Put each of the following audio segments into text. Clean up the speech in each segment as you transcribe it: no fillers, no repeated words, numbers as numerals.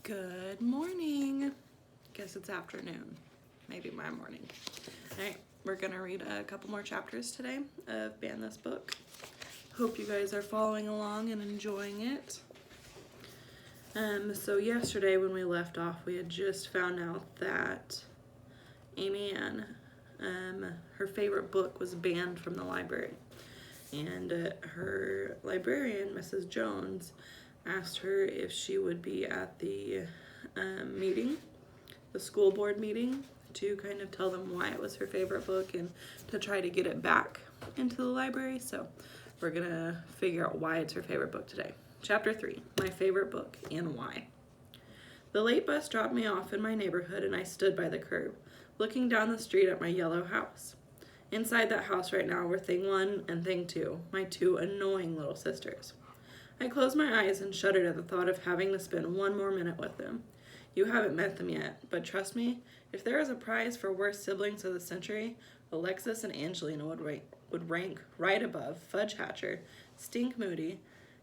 Good morning. Guess it's afternoon. Maybe my morning. Alright, we're gonna read a couple more chapters today of Ban This Book. Hope you guys are following along and enjoying it. So yesterday when we left off, we had just found out that Amy Ann, her favorite book was banned from the library. And her librarian, Mrs. Jones, asked her if she would be at the meeting, the school board meeting, to kind of tell them why it was her favorite book and to try to get it back into the library. So we're gonna figure out why it's her favorite book today. Chapter 3, my favorite book and why. The late bus dropped me off in my neighborhood and I stood by the curb, looking down the street at my yellow house. Inside that house right now were Thing 1 and Thing 2, my two annoying little sisters. I closed my eyes and shuddered at the thought of having to spend one more minute with them. You haven't met them yet, but trust me, if there is a prize for worst siblings of the century, Alexis and Angelina would rank right above Fudge Hatcher, Stink Moody,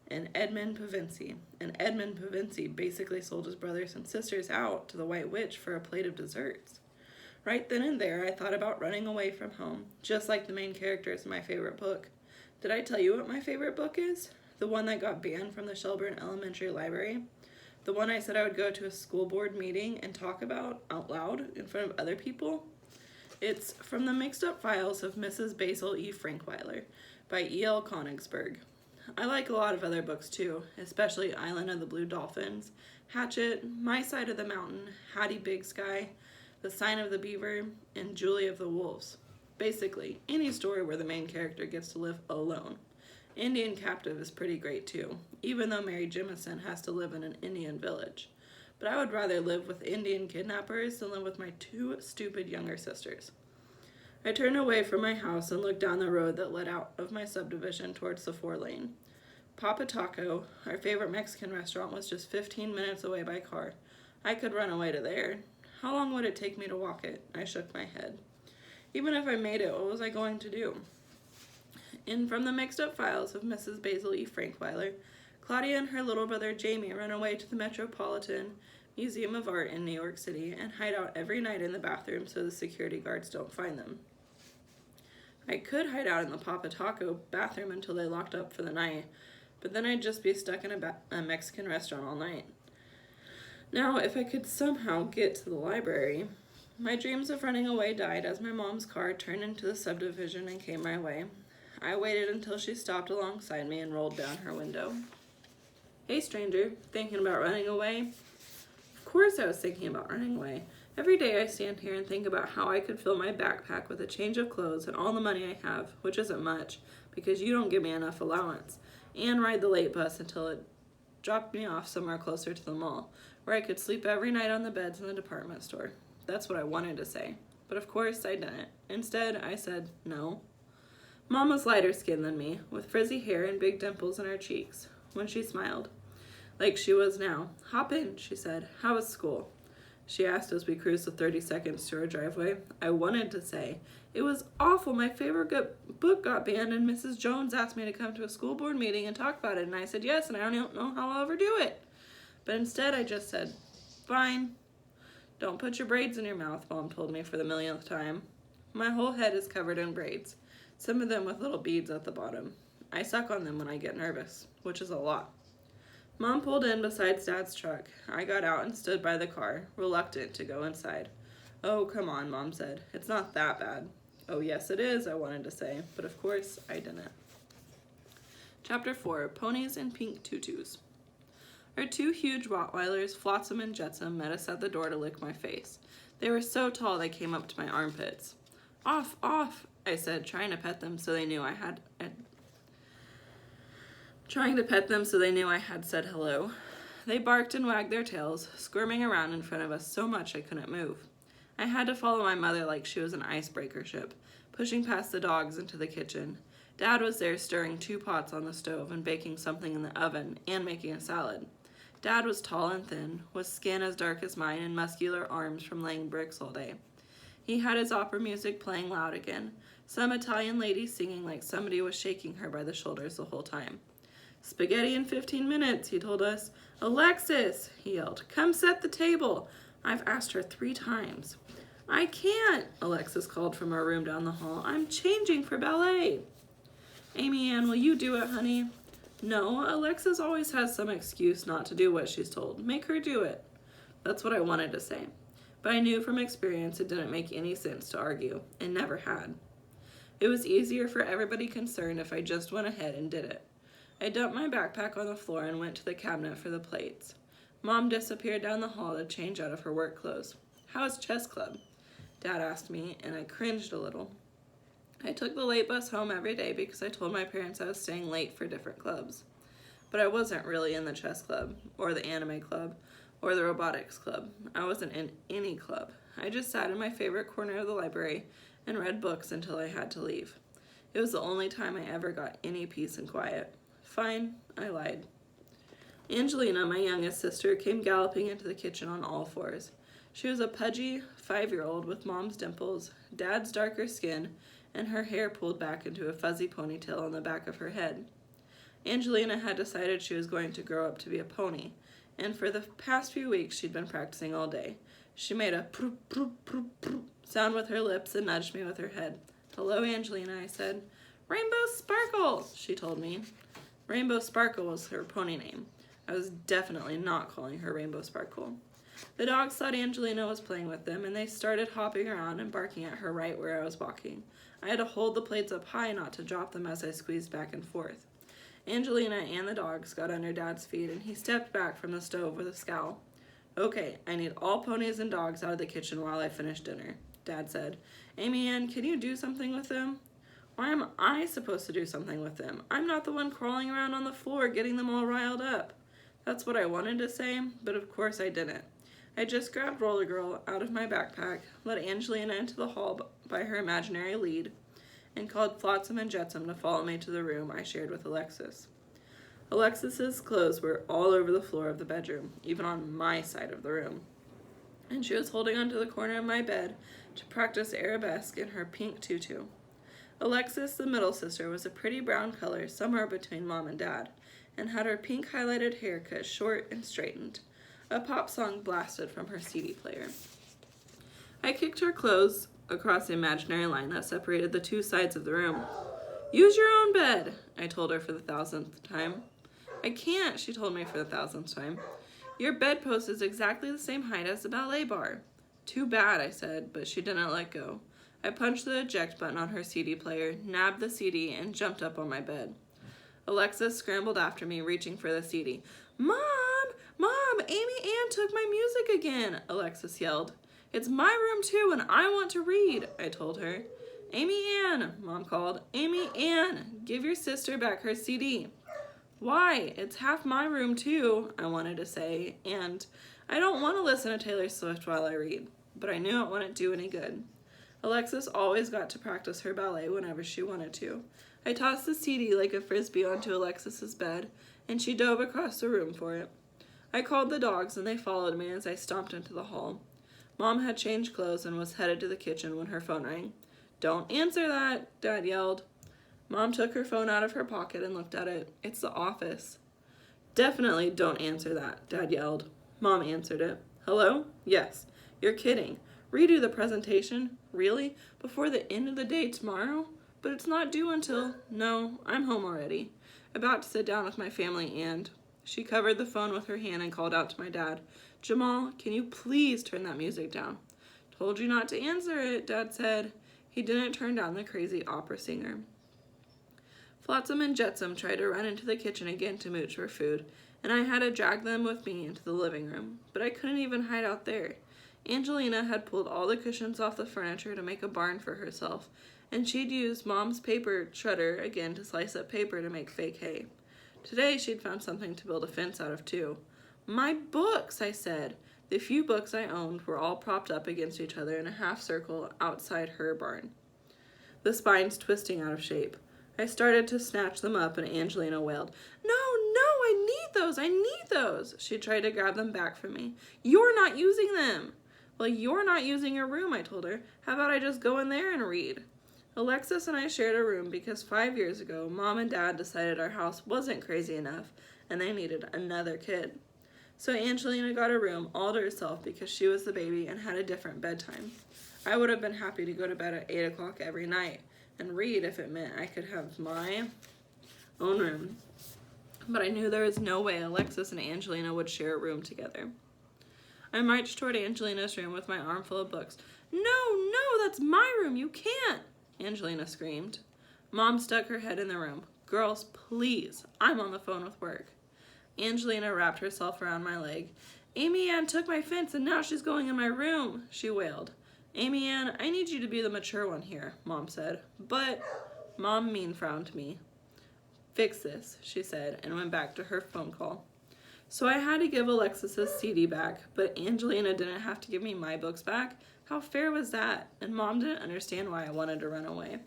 and Edmund Pavinci. And Edmund Pavinci basically sold his brothers and sisters out to the White Witch for a plate of desserts. Right then and there, I thought about running away from home, just like the main characters in my favorite book. Did I tell you what my favorite book is? The one that got banned from the Shelburne Elementary Library? The one I said I would go to a school board meeting and talk about out loud in front of other people? It's From the Mixed Up Files of Mrs. Basil E. Frankweiler by E.L. Konigsberg. I like a lot of other books too, especially Island of the Blue Dolphins, Hatchet, My Side of the Mountain, Hattie Big Sky, The Sign of the Beaver, and Julie of the Wolves. Basically, any story where the main character gets to live alone. Indian Captive is pretty great too, even though Mary Jemison has to live in an Indian village. But I would rather live with Indian kidnappers than live with my two stupid younger sisters. I turned away from my house and looked down the road that led out of my subdivision towards the 4-lane. Papa Taco, our favorite Mexican restaurant, was just 15 minutes away by car. I could run away to there. How long would it take me to walk it? I shook my head. Even if I made it, what was I going to do? In From the Mixed Up Files of Mrs. Basil E. Frankweiler, Claudia and her little brother Jamie run away to the Metropolitan Museum of Art in New York City and hide out every night in the bathroom so the security guards don't find them. I could hide out in the Papa Taco bathroom until they locked up for the night, but then I'd just be stuck in a Mexican restaurant all night. Now, if I could somehow get to the library, my dreams of running away died as my mom's car turned into the subdivision and came my way. I waited until she stopped alongside me and rolled down her window. Hey, stranger, thinking about running away? Of course I was thinking about running away. Every day I stand here and think about how I could fill my backpack with a change of clothes and all the money I have, which isn't much, because you don't give me enough allowance, and ride the late bus until it dropped me off somewhere closer to the mall, where I could sleep every night on the beds in the department store. That's what I wanted to say, but of course I didn't. Instead, I said no. Mom was lighter skinned than me, with frizzy hair and big dimples in her cheeks, when she smiled, like she was now. Hop in, she said. How was school? She asked as we cruised the 30 seconds to our driveway. I wanted to say, it was awful. My favorite book got banned and Mrs. Jones asked me to come to a school board meeting and talk about it, and I said yes, and I don't know how I'll ever do it. But instead I just said, fine. Don't put your braids in your mouth, Mom told me for the millionth time. My whole head is covered in braids, some of them with little beads at the bottom. I suck on them when I get nervous, which is a lot. Mom pulled in beside Dad's truck. I got out and stood by the car, reluctant to go inside. Oh, come on, Mom said. It's not that bad. Oh, yes, it is, I wanted to say, but of course I didn't. Chapter 4, Ponies in Pink Tutus. Our two huge Rottweilers, Flotsam and Jetsam, met us at the door to lick my face. They were so tall they came up to my armpits. Off, off, I said, trying to pet them so they knew I had said hello. They barked and wagged their tails, squirming around in front of us so much I couldn't move. I had to follow my mother like she was an icebreaker ship, pushing past the dogs into the kitchen. Dad was there stirring 2 pots on the stove and baking something in the oven and making a salad. Dad was tall and thin, with skin as dark as mine and muscular arms from laying bricks all day. He had his opera music playing loud again, some Italian lady singing like somebody was shaking her by the shoulders the whole time. Spaghetti in 15 minutes, he told us. Alexis, he yelled, come set the table. I've asked her 3 times. I can't, Alexis called from her room down the hall. I'm changing for ballet. Amy Ann, will you do it, honey? No, Alexis always has some excuse not to do what she's told. Make her do it. That's what I wanted to say. But I knew from experience it didn't make any sense to argue. It never had. It was easier for everybody concerned if I just went ahead and did it. I dumped my backpack on the floor and went to the cabinet for the plates. Mom disappeared down the hall to change out of her work clothes. How's chess club? Dad asked me, and I cringed a little. I took the late bus home every day because I told my parents I was staying late for different clubs. But I wasn't really in the chess club, or the anime club, or the robotics club. I wasn't in any club. I just sat in my favorite corner of the library and read books until I had to leave. It was the only time I ever got any peace and quiet. Fine, I lied. Angelina, my youngest sister, came galloping into the kitchen on all 4s. She was a pudgy 5-year-old with Mom's dimples, Dad's darker skin, and her hair pulled back into a fuzzy ponytail on the back of her head. Angelina had decided she was going to grow up to be a pony, and for the past few weeks she'd been practicing all day. She made a proop, proop, proop, proop sound with her lips and nudged me with her head. Hello, Angelina, I said. Rainbow Sparkle, she told me. Rainbow Sparkle was her pony name. I was definitely not calling her Rainbow Sparkle. The dogs thought Angelina was playing with them, and they started hopping around and barking at her right where I was walking. I had to hold the plates up high not to drop them as I squeezed back and forth. Angelina and the dogs got under Dad's feet, and he stepped back from the stove with a scowl. Okay, I need all ponies and dogs out of the kitchen while I finish dinner, Dad said. Amy Ann, can you do something with them? Why am I supposed to do something with them? I'm not the one crawling around on the floor getting them all riled up. That's what I wanted to say, but of course I didn't. I just grabbed Roller Girl out of my backpack, let Angelina into the hall by her imaginary lead, and called Flotsam and Jetsam to follow me to the room I shared with Alexis. Alexis's clothes were all over the floor of the bedroom, even on my side of the room, and she was holding onto the corner of my bed to practice arabesque in her pink tutu. Alexis, the middle sister, was a pretty brown color somewhere between Mom and Dad, and had her pink highlighted hair cut short and straightened. A pop song blasted from her CD player. I kicked her clothes across the imaginary line that separated the 2 sides of the room. Use your own bed, I told her for the 1,000th time. I can't, she told me for the 1,000th time. Your bedpost is exactly the same height as the ballet bar. Too bad, I said, but she didn't let go. I punched the eject button on her CD player, nabbed the CD, and jumped up on my bed. Alexis scrambled after me, reaching for the CD. Mom! Mom! Amy Ann took my music again! Alexis yelled. It's my room too, and I want to read, I told her. Amy Ann, Mom called. Amy Ann, give your sister back her CD. Why? It's half my room too, I wanted to say, and I don't want to listen to Taylor Swift while I read, but I knew it wouldn't do any good. Alexis always got to practice her ballet whenever she wanted to. I tossed the CD like a frisbee onto Alexis's bed, and she dove across the room for it. I called the dogs, and they followed me as I stomped into the hall. Mom had changed clothes and was headed to the kitchen when her phone rang. Don't answer that, Dad yelled. Mom took her phone out of her pocket and looked at it. It's the office. Definitely don't answer that, Dad yelled. Mom answered it. Hello? Yes. You're kidding. Redo the presentation? Really? Before the end of the day tomorrow? But it's not due until... No, I'm home already. About to sit down with my family and... She covered the phone with her hand and called out to my dad. Jamal, can you please turn that music down? Told you not to answer it, Dad said. He didn't turn down the crazy opera singer. Flotsam and Jetsam tried to run into the kitchen again to mooch for food, and I had to drag them with me into the living room. But I couldn't even hide out there. Angelina had pulled all the cushions off the furniture to make a barn for herself, and she'd used Mom's paper shredder again to slice up paper to make fake hay. Today she'd found something to build a fence out of too. My books, I said. The few books I owned were all propped up against each other in a half circle outside her barn, the spines twisting out of shape. I started to snatch them up, and Angelina wailed, No, I need those. She tried to grab them back from me. You're not using them. Well, you're not using your room, I told her. How about I just go in there and read? Alexis and I shared a room because 5 years ago, Mom and Dad decided our house wasn't crazy enough and they needed another kid. So Angelina got a room all to herself because she was the baby and had a different bedtime. I would have been happy to go to bed at 8 o'clock every night and read if it meant I could have my own room. But I knew there was no way Alexis and Angelina would share a room together. I marched toward Angelina's room with my arm full of books. No, that's my room, you can't, Angelina screamed. Mom stuck her head in the room. Girls, please, I'm on the phone with work. Angelina wrapped herself around my leg. Amy Ann took my fence and now she's going in my room, she wailed. Amy Ann, I need you to be the mature one here, Mom said. But Mom mean-frowned me. Fix this, she said, and went back to her phone call. So I had to give Alexis's CD back, but Angelina didn't have to give me my books back. How fair was that? And Mom didn't understand why I wanted to run away.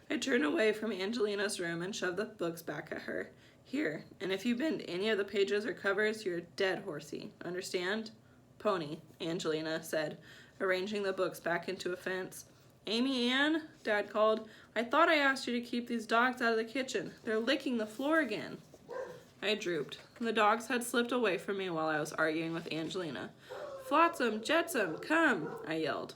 I turned away from Angelina's room and shoved the books back at her. Here, and if you bend any of the pages or covers, you're dead, horsey. Understand? Pony, Angelina said, arranging the books back into a fence. Amy Ann, Dad called, I thought I asked you to keep these dogs out of the kitchen. They're licking the floor again. I drooped. The dogs had slipped away from me while I was arguing with Angelina. Flotsam, Jetsam, come, I yelled.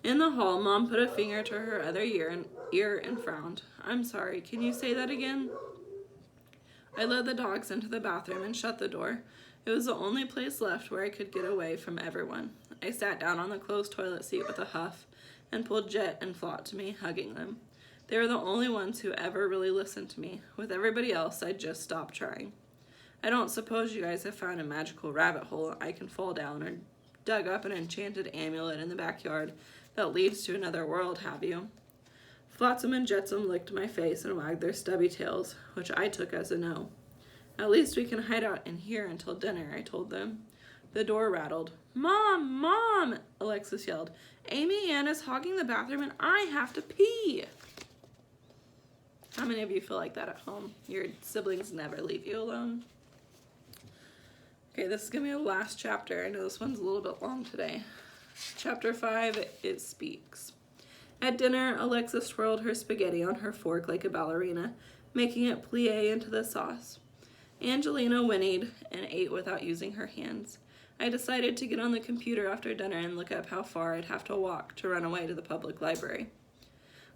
In the hall, Mom put a finger to her other ear and frowned. I'm sorry, can you say that again? I led the dogs into the bathroom and shut the door. It was the only place left where I could get away from everyone. I sat down on the closed toilet seat with a huff and pulled Jet and Flot to me, hugging them. They were the only ones who ever really listened to me. With everybody else, I just stopped trying. I don't suppose you guys have found a magical rabbit hole I can fall down or dug up an enchanted amulet in the backyard that leads to another world, have you? Flotsam and Jetsam licked my face and wagged their stubby tails, which I took as a no. At least we can hide out in here until dinner, I told them. The door rattled. Mom, Alexis yelled. Amy Ann is hogging the bathroom and I have to pee. How many of you feel like that at home? Your siblings never leave you alone. Okay, this is going to be the last chapter. I know this one's a little bit long today. Chapter 5, It Speaks. At dinner, Alexis swirled her spaghetti on her fork like a ballerina, making it plie into the sauce. Angelina whinnied and ate without using her hands. I decided to get on the computer after dinner and look up how far I'd have to walk to run away to the public library.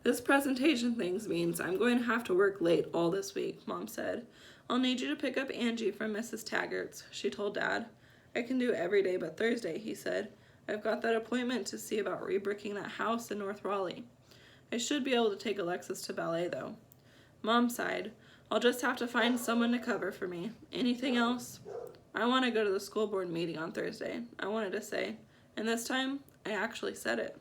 This presentation thing means I'm going to have to work late all this week, Mom said. I'll need you to pick up Angie from Mrs. Taggart's, she told Dad. I can do every day but Thursday, he said. I've got that appointment to see about rebricking that house in North Raleigh. I should be able to take Alexis to ballet, though. Mom sighed. I'll just have to find someone to cover for me. Anything else? I want to go to the school board meeting on Thursday, I wanted to say. And this time, I actually said it.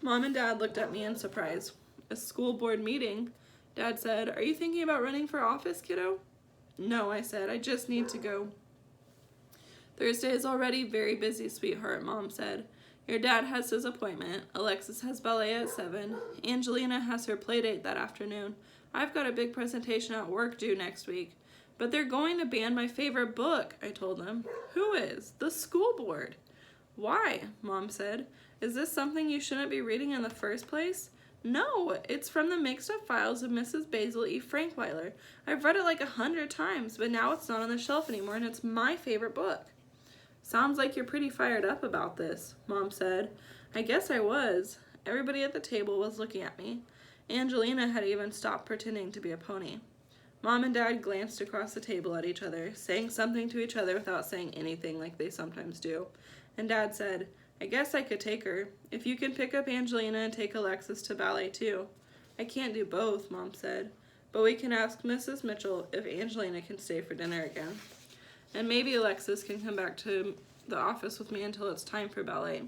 Mom and Dad looked at me in surprise. A school board meeting? Dad said, Are you thinking about running for office, kiddo? No, I said, I just need to go. Thursday is already very busy, sweetheart, Mom said. Your dad has his appointment. Alexis has ballet at 7. Angelina has her play date that afternoon. I've got a big presentation at work due next week. But they're going to ban my favorite book, I told them. Who is? The school board. Why? Mom said. Is this something you shouldn't be reading in the first place? No, it's from the mixed-up files of Mrs. Basil E. Frankweiler. I've read it like 100 times, but now it's not on the shelf anymore, and it's my favorite book. Sounds like you're pretty fired up about this, Mom said. I guess I was. Everybody at the table was looking at me. Angelina had even stopped pretending to be a pony. Mom and Dad glanced across the table at each other, saying something to each other without saying anything like they sometimes do. And Dad said, I guess I could take her, if you can pick up Angelina and take Alexis to ballet too. I can't do both, Mom said, but we can ask Mrs. Mitchell if Angelina can stay for dinner again. And maybe Alexis can come back to the office with me until it's time for ballet.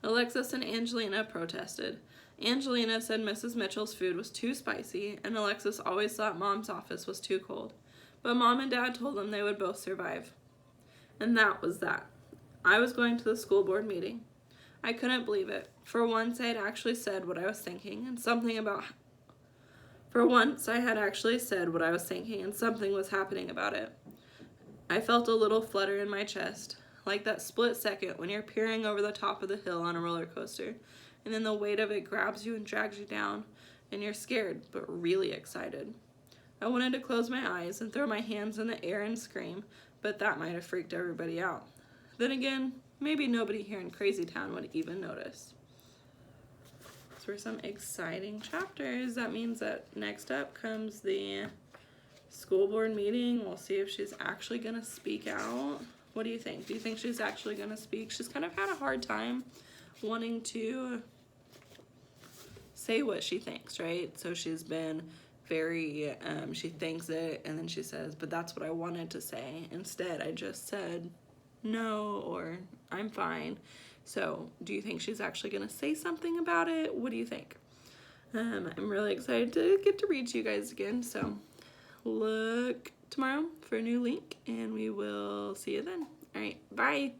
Alexis and Angelina protested. Angelina said Mrs. Mitchell's food was too spicy, and Alexis always thought Mom's office was too cold. But Mom and Dad told them they would both survive. And that was that. I was going to the school board meeting. I couldn't believe it. For once, I had actually said what I was thinking, and something was happening about it. I felt a little flutter in my chest, like that split second when you're peering over the top of the hill on a roller coaster, and then the weight of it grabs you and drags you down, and you're scared but really excited. I wanted to close my eyes and throw my hands in the air and scream, but that might have freaked everybody out. Then again, maybe nobody here in Crazy Town would even notice. Those were some exciting chapters. That means that next up comes the school board meeting. We'll see if she's actually going to speak out. What do you think? Do you think she's actually going to speak? She's kind of had a hard time wanting to say what she thinks, right? So she's been very, she thinks it, and then she says, but that's what I wanted to say. Instead, I just said no, or I'm fine. So do you think she's actually going to say something about it? What do you think? I'm really excited to get to read to you guys again. So look tomorrow for a new link, and we will see you then. All right, bye.